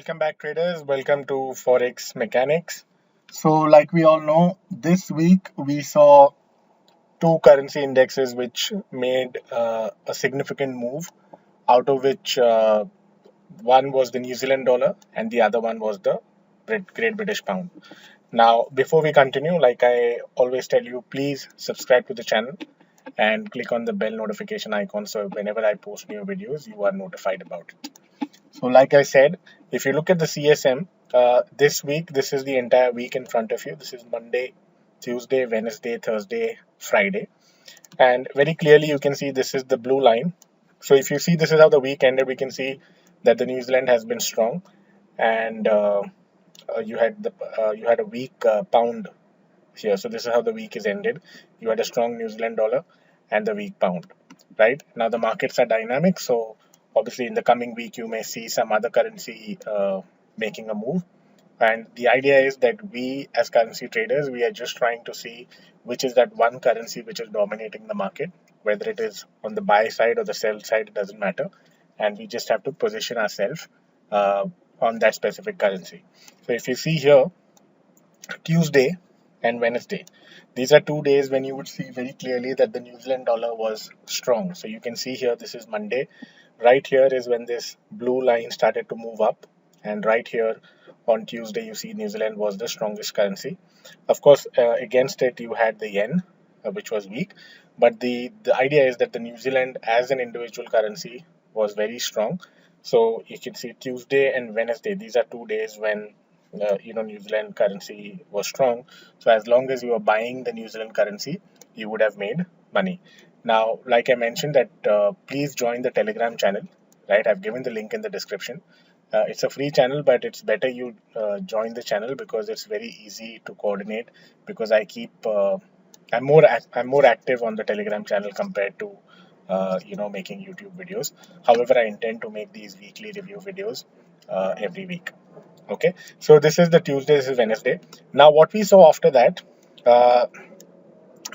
Welcome back, traders. Welcome to Forex Mechanics. So, like we all know, this week we saw two currency indexes which made a significant move, out of which one was the New Zealand dollar and the other one was the Great British Pound. Now, before we continue, like I always tell you, please subscribe to the channel and click on the bell notification icon so whenever I post new videos, you are notified about it. So, like I said, if you look at the CSM this week, this is the entire week in front of you. This is Monday, Tuesday, Wednesday, Thursday, Friday. And very clearly, you can see this is the blue line. So, if you see this is how the week ended, we can see that the New Zealand has been strong, and you had a weak pound here. So, this is how the week is ended. You had a strong New Zealand dollar and the weak pound, right? Now, the markets are dynamic, so obviously in the coming week you may see some other currency making a move, and the idea is that we as currency traders, we are just trying to see which is that one currency which is dominating the market, whether it is on the buy side or the sell side, it doesn't matter, and we just have to position ourselves uh, on that specific currency. So if you see here, Tuesday and Wednesday. These are 2 days when you would see very clearly that the New Zealand dollar was strong. So you can see here, this is Monday. Right here is when this blue line started to move up. And right here on Tuesday, you see New Zealand was the strongest currency. Of course, against it, you had the yen, which was weak. But the idea is that the New Zealand as an individual currency was very strong. So you can see Tuesday and Wednesday. These are 2 days when New Zealand currency was strong. So as long as you are buying the New Zealand currency, you would have made money. Now, like I mentioned, that please join the Telegram channel. Right, I've given the link in the description. It's a free channel, but it's better you join the channel because it's very easy to coordinate. Because I'm more active on the Telegram channel compared to making YouTube videos. However, I intend to make these weekly review videos every week. Okay, so this is the Tuesday, this is Wednesday. Now, what we saw after that, uh,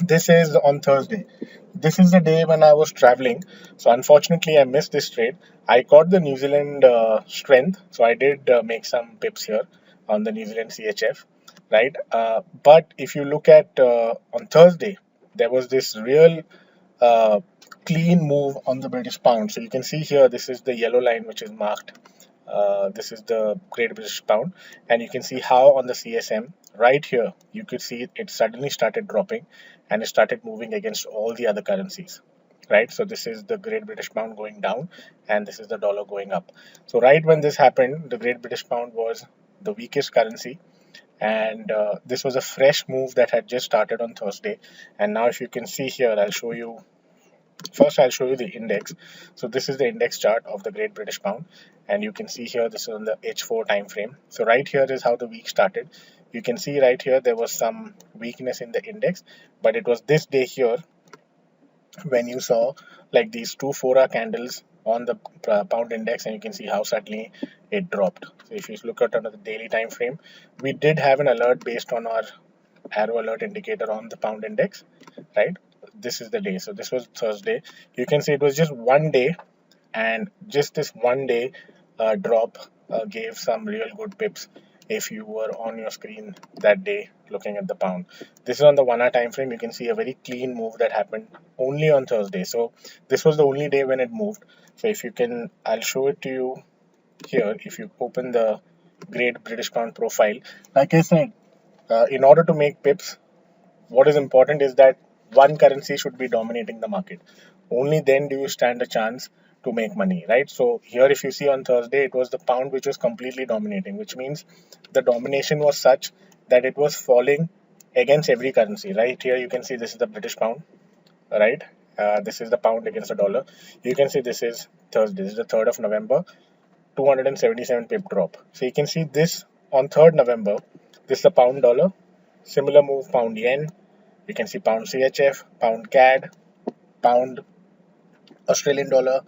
this is on Thursday. This is the day when I was traveling. So, unfortunately, I missed this trade. I got the New Zealand strength, so I did make some pips here on the New Zealand CHF, right? But if you look at on Thursday, there was this real uh, clean move on the British pound. So, you can see here, this is the yellow line which is marked. This is the Great British Pound, and you can see how on the CSM right here you could see it suddenly started dropping and it started moving against all the other currencies. Right, so this is the Great British Pound going down, and this is the dollar going up. So, right when this happened, the Great British Pound was the weakest currency, and this was a fresh move that had just started on Thursday. And now, if you can see here, I'll show you. First, I'll show you the index. So this is the index chart of the Great British Pound, and you can see here this is on the H4 time frame. So right here is how the week started. You can see right here there was some weakness in the index, but it was this day here when you saw like these two 4-hour candles on the pound index, and you can see how suddenly it dropped. So if you look at another daily time frame, we did have an alert based on our arrow alert indicator on the pound index, right? This is the day. So this was Thursday. You can see it was just one day, and just this one day drop gave some real good pips if you were on your screen that day looking at the pound. This is on the 1 hour time frame. You can see a very clean move that happened only on Thursday. So this was the only day when it moved. So if you can, I'll show it to you here. If you open the Great British Pound profile, like I said, in order to make pips, what is important is that one currency should be dominating the market. Only then do you stand a chance to make money, right? So here, if you see on Thursday, it was the pound which was completely dominating, which means the domination was such that it was falling against every currency. Right here, you can see this is the British pound, right? This is the pound against the dollar. You can see this is Thursday. This is the 3rd of November, 277 pip drop. So you can see this on 3rd November. This is the pound dollar. Similar move, pound yen. You can see pound CHF, pound CAD, pound Australian dollar,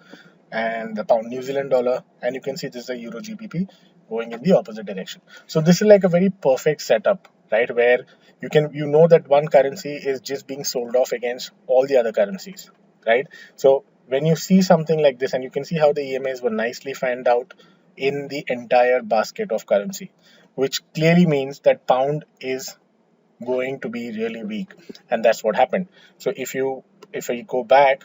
and the pound New Zealand dollar. And you can see this is the Euro GBP going in the opposite direction. So this is like a very perfect setup, right? Where you know that one currency is just being sold off against all the other currencies, right? So when you see something like this, and you can see how the EMAs were nicely fanned out in the entire basket of currency, which clearly means that pound is going to be really weak, and that's what happened. So if you go back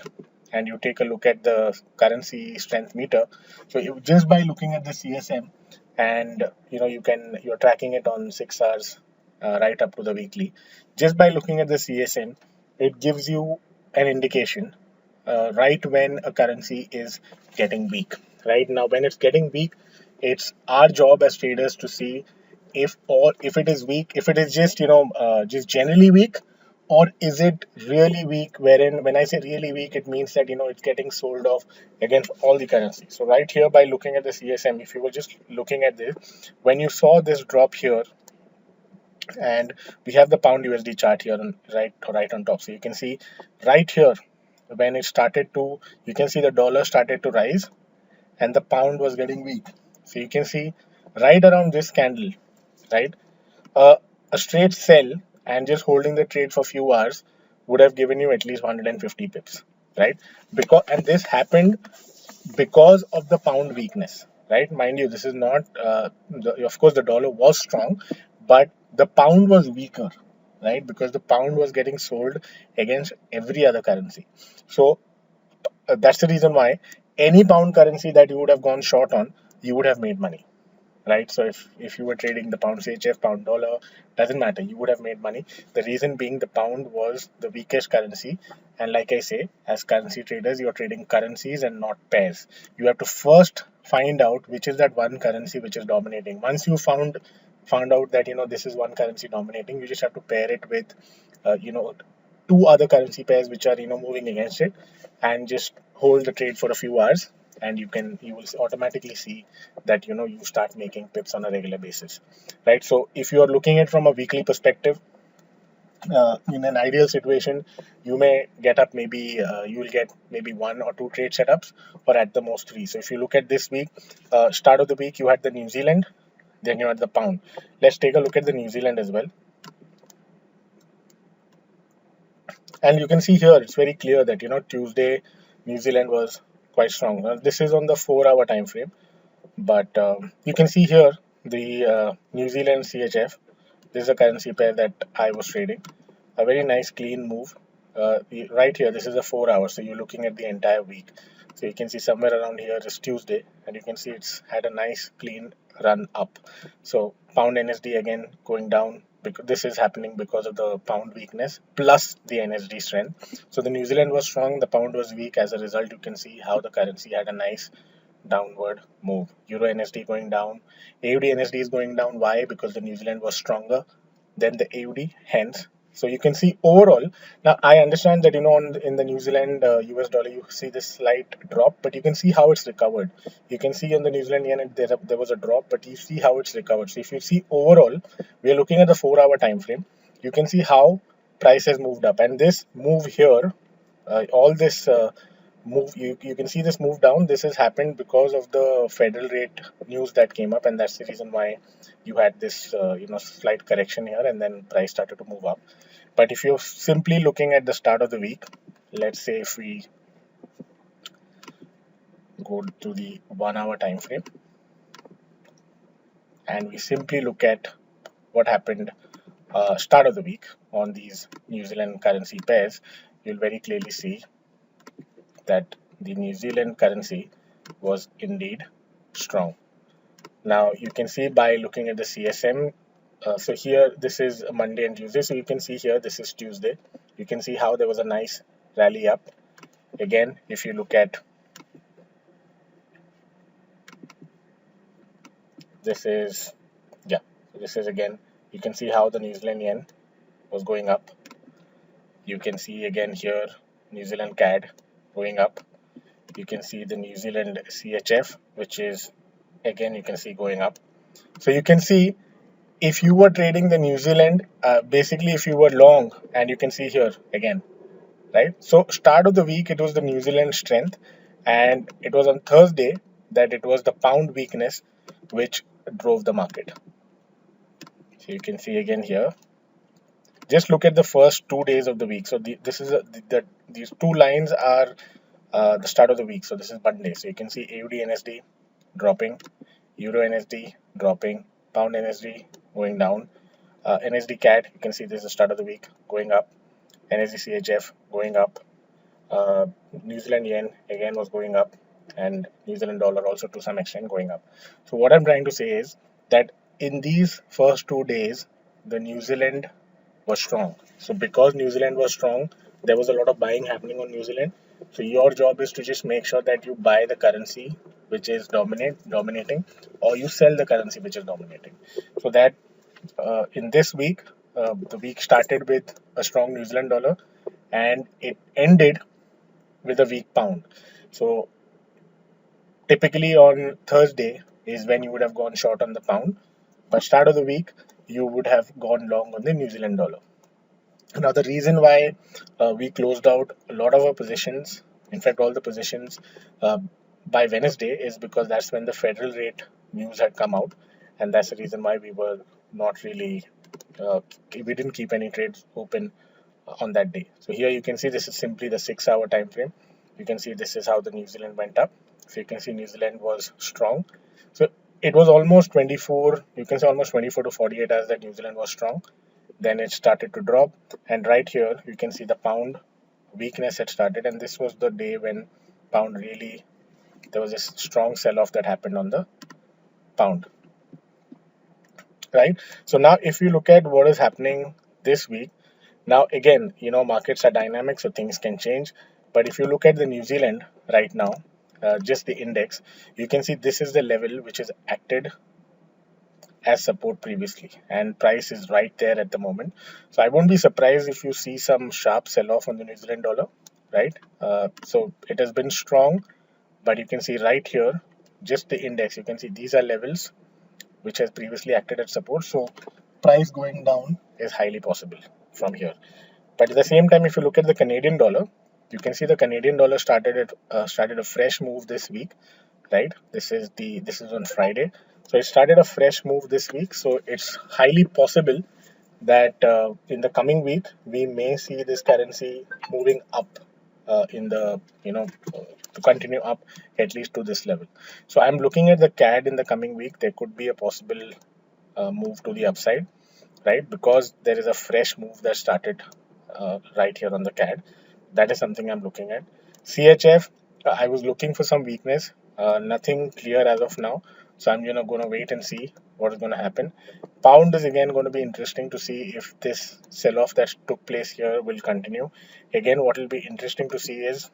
and you take a look at the currency strength meter, so just by looking at the CSM, and you're tracking it on 6 hours, right up to the weekly. Just by looking at the CSM, it gives you an indication right when a currency is getting weak. Right now, when it's getting weak, it's our job as traders to see if it is weak, if it is just just generally weak, or is it really weak, wherein when I say really weak, it means that it's getting sold off against all the currencies. So right here, by looking at the CSM, if you were just looking at this, when you saw this drop here, and we have the pound USD chart here on right on top, so you can see right here when it started to, you can see the dollar started to rise and the pound was getting weak. So you can see right around this candle, right, uh, a straight sell and just holding the trade for few hours would have given you at least 150 pips, right? Because, and this happened because of the pound weakness, right? Mind you, this is not of course the dollar was strong, but the pound was weaker, right? Because the pound was getting sold against every other currency. So that's the reason why any pound currency that you would have gone short on, you would have made money, right? So if you were trading the pound CHF, pound dollar, doesn't matter, you would have made money. The reason being the pound was the weakest currency, and like I say, as currency traders, you're trading currencies and not pairs. You have to first find out which is that one currency which is dominating. Once you found out that this is one currency dominating, you just have to pair it with two other currency pairs which are moving against it, and just hold the trade for a few hours, and you will automatically see that you start making pips on a regular basis, right? So if you are looking at from a weekly perspective, in an ideal situation, you may get up maybe you will get maybe one or two trade setups, or at the most three. So if you look at this week, start of the week, you had the New Zealand, then you had the pound. Let's take a look at the New Zealand as well. And you can see here it's very clear that Tuesday New Zealand was quite strong. This is on the 4 hour time frame, but you can see here the New Zealand CHF. This is a currency pair that I was trading. A very nice clean move. Right here, this is a 4 hour, so you're looking at the entire week. So you can see somewhere around here is Tuesday, and you can see it's had a nice clean run up. So pound NSD again going down, because this is happening because of the pound weakness plus the NSD strength. So the New Zealand was strong, the pound was weak. As a result, you can see how the currency had a nice downward move. Euro NSD going down, AUD NSD is going down. Why? Because the New Zealand was stronger than the AUD, hence. So you can see overall. Now I understand that in the New Zealand US dollar you see this slight drop, but you can see how it's recovered. You can see on the New Zealand yen there was a drop, but you see how it's recovered. So if you see overall, we are looking at the 4 hour time frame. You can see how price has moved up, and this move here, all this move, you can see this move down. This has happened because of the federal rate news that came up, and that's the reason why you had this slight correction here, and then price started to move up. But if you're simply looking at the start of the week, let's say if we go to the 1 hour time frame and we simply look at what happened start of the week on these New Zealand currency pairs, you'll very clearly see that the New Zealand currency was indeed strong. Now you can see by looking at the CSM. So here this is Monday and Tuesday. So you can see here this is Tuesday. You can see how there was a nice rally up. Again, if you look at this is this is again, you can see how the New Zealand yen was going up. You can see again here New Zealand CAD going up. You can see the New Zealand CHF, which is again you can see going up. So you can see if you were trading the New Zealand, basically if you were long, and you can see here again, right? So start of the week it was the New Zealand strength, and it was on Thursday that it was the pound weakness which drove the market. So you can see again here. Just look at the first 2 days of the week. So this is these two lines are the start of the week. So this is Monday. So you can see AUD NSD dropping. Euro NSD dropping, Pound NSD going down, NSD CAD, you can see this is the start of the week, going up, NSD CHF going up, uh, New Zealand yen again was going up, and New Zealand dollar also to some extent going up. So what I'm trying to say is that in these first 2 days, the New Zealand was strong. So because New Zealand was strong, there was a lot of buying happening on New Zealand. So your job is to just make sure that you buy the currency which is dominating, or you sell the currency which is dominating. So that in this week, the week started with a strong New Zealand dollar, and it ended with a weak pound. So typically on Thursday is when you would have gone short on the pound, but start of the week you would have gone long on the New Zealand dollar. Now the reason why we closed out a lot of our positions, in fact all the positions uh, by Wednesday, is because that's when the federal rate news had come out, and that's the reason why we were not really we didn't keep any trades open on that day. So here you can see this is simply the 6 hour time frame. You can see this is how the New Zealand went up. So you can see New Zealand was strong. So it was almost 24, you can say almost 24 to 48 hours that New Zealand was strong. Then it started to drop, and right here you can see the pound weakness had started, and this was the day when pound really, there was this strong sell off that happened on the pound, right? So now if you look at what is happening this week, now again, markets are dynamic, so things can change. But if you look at the New Zealand right now, just the index, you can see this is the level which is acted as support previously, and price is right there at the moment. So I won't be surprised if you see some sharp sell off on the New Zealand dollar, right? So it has been strong, but you can see right here, just the index, you can see these are levels which has previously acted as support. So price going down is highly possible from here. But at the same time, if you look at the Canadian dollar, you can see the Canadian dollar started a fresh move this week, right? This is on Friday, so it started a fresh move this week. So it's highly possible that in the coming week we may see this currency moving up in the to continue up at least to this level. So I'm looking at the CAD in the coming week. There could be a possible move to the upside, right? Because there is a fresh move that started right here on the CAD. That is something I'm looking at. CHF, I was looking for some weakness. Nothing clear as of now. So I'm going to wait and see what is going to happen. Pound is again going to be interesting to see if this sell-off that took place here will continue. Again, what will be interesting to see is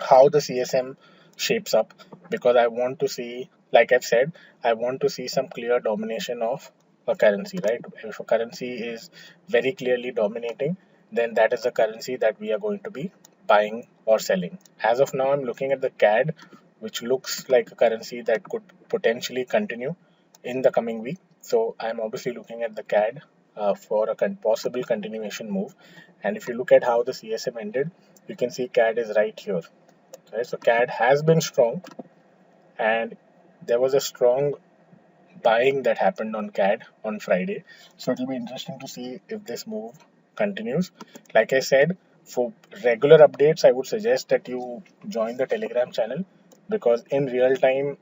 how the CSM shapes up, because I want to see, like I've said, I want to see some clear domination of a currency, right? If a currency is very clearly dominating, then that is the currency that we are going to be buying or selling. As of now, I'm looking at the CAD, which looks like a currency that could potentially continue in the coming week. So I'm obviously looking at the CAD for a possible continuation move. And if you look at how the CSM ended, you can see CAD is right here. Right? So CAD has been strong, and there was a strong buying that happened on CAD on Friday. So it'll be interesting to see if this move continues. Like I said, for regular updates, I would suggest that you join the Telegram channel, because in real time,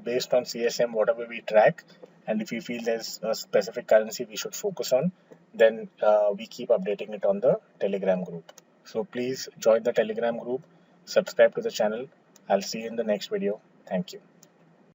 based on CSM, whatever we track, and if we feel there's a specific currency we should focus on, then we keep updating it on the Telegram group. So please join the Telegram group, subscribe to the channel. I'll see you in the next video. Thank you.